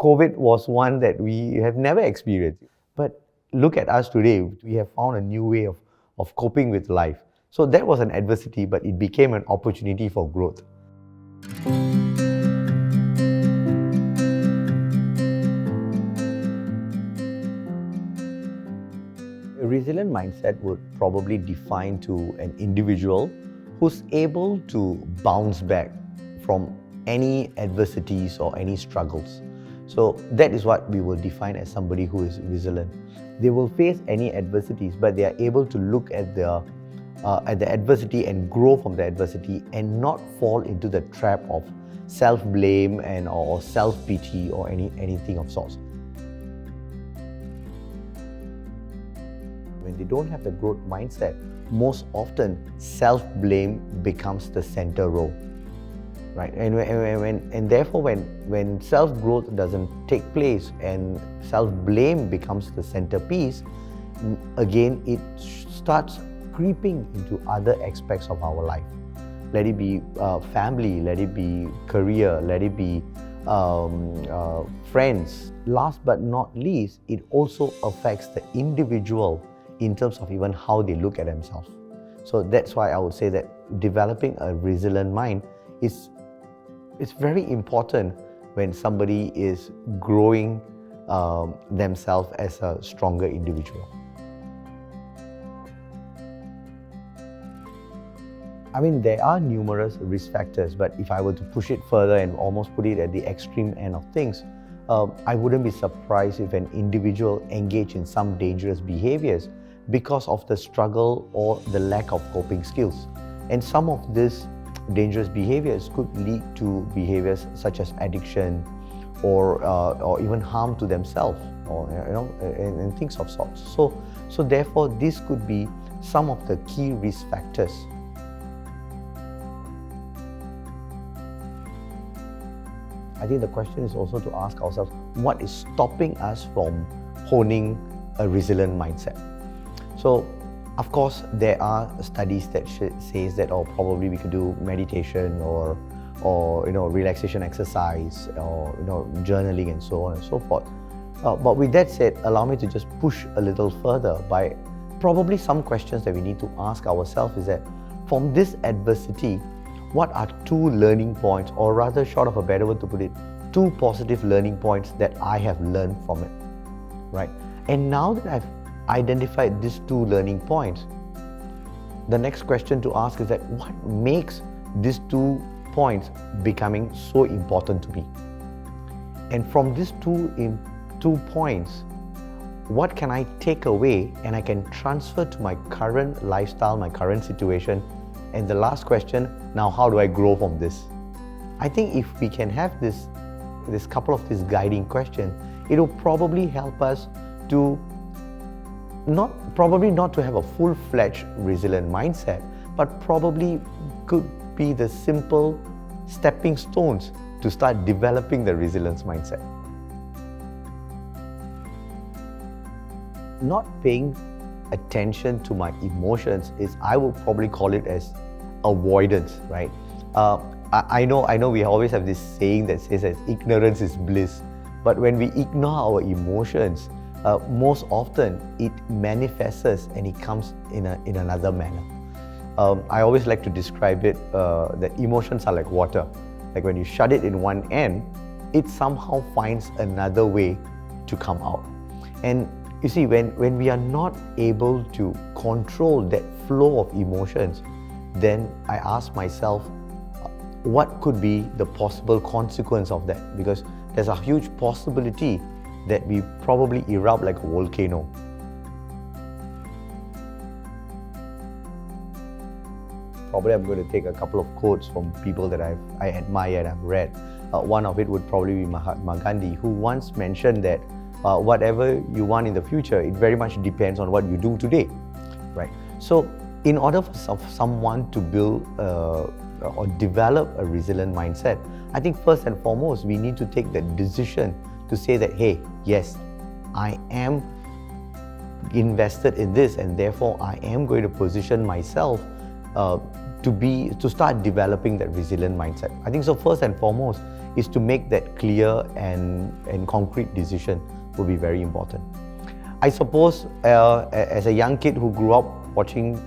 COVID was one that we have never experienced. But look at us today, we have found a new way of coping with life. So that was an adversity, but it became an opportunity for growth. A resilient mindset would probably define to an individual who's able to bounce back from any adversities or any struggles. So that is what we will define as somebody who is resilient. They will face any adversities, but they are able to look at the adversity and grow from the adversity and not fall into the trap of self-blame and or self-pity or anything of sorts. When they don't have the growth mindset, most often self-blame becomes the center role, right? And therefore, when self-growth doesn't take place and self-blame becomes the centerpiece, again it starts creeping into other aspects of our life. Let it be family, let it be career, let it be friends. Last but not least, it also affects the individual in terms of even how they look at themselves. So that's why I would say that developing a resilient mind is very important when somebody is growing themselves as a stronger individual. I mean, there are numerous risk factors, but if I were to push it further and almost put it at the extreme end of things, I wouldn't be surprised if an individual engaged in some dangerous behaviors because of the struggle or the lack of coping skills. And some of these dangerous behaviors could lead to behaviors such as addiction or even harm to themselves, or and things of sorts. So therefore, this could be some of the key risk factors. I think the question is also to ask ourselves, what is stopping us from honing a resilient mindset? So, of course, there are studies that says that, probably we could do meditation or relaxation exercise or journaling and so on and so forth. But with that said, allow me to just push a little further by probably some questions that we need to ask ourselves is that from this adversity, what are two learning points, or rather, short of a better word to put it, two positive learning points that I have learned from it, right? And now that I've identified these two learning points, the next question to ask is that what makes these 2 points becoming so important to me? And from these two points, what can I take away and I can transfer to my current lifestyle, my current situation? And the last question, now how do I grow from this? I think if we can have this couple of these guiding questions, it will probably help us to not to have a full-fledged resilient mindset, but probably could be the simple stepping stones to start developing the resilience mindset. Not paying attention to my emotions is, I would probably call it as avoidance, right? I know we always have this saying that says that ignorance is bliss, but when we ignore our emotions, most often it manifests and it comes in another manner. I always like to describe it that emotions are like water. Like when you shut it in one end, it somehow finds another way to come out. And you see, when we are not able to control that flow of emotions, then I ask myself, what could be the possible consequence of that? Because there's a huge possibility that we probably erupt like a volcano. Probably I'm going to take a couple of quotes from people that I admire and I've read. One of it would probably be Mahatma Gandhi, who once mentioned that whatever you want in the future, it very much depends on what you do today, right? So in order for someone to build or develop a resilient mindset, I think first and foremost, we need to take that decision to say that, hey, yes, I am invested in this and therefore I am going to position myself to start developing that resilient mindset. I think so first and foremost, is to make that clear and concrete decision will be very important. I suppose as a young kid who grew up watching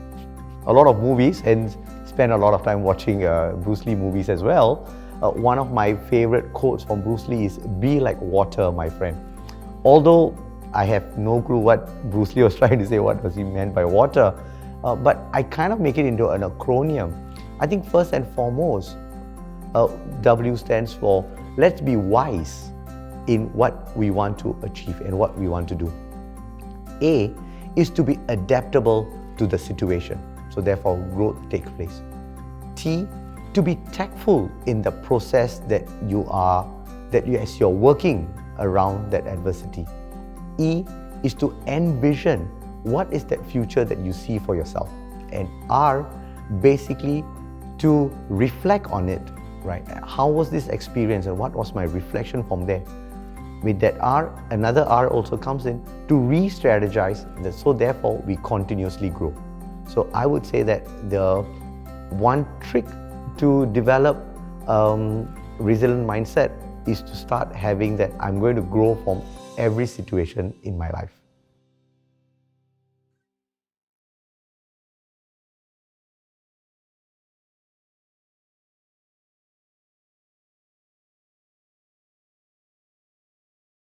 a lot of movies and spent a lot of time watching Bruce Lee movies as well, one of my favorite quotes from Bruce Lee is, "Be like water, my friend." Although I have no clue what Bruce Lee was trying to say, what was he meant by water, but I kind of make it into an acronym. I think first and foremost, W stands for let's be wise in what we want to achieve and what we want to do. A is to be adaptable to the situation, so therefore growth takes place. T, to be tactful in the process as you're working around that adversity. E is to envision what is that future that you see for yourself. And R, basically to reflect on it, right? How was this experience and what was my reflection from there? With that R, another R also comes in to re-strategize, so therefore we continuously grow. So I would say that the one trick to develop resilient mindset is to start having that I'm going to grow from every situation in my life.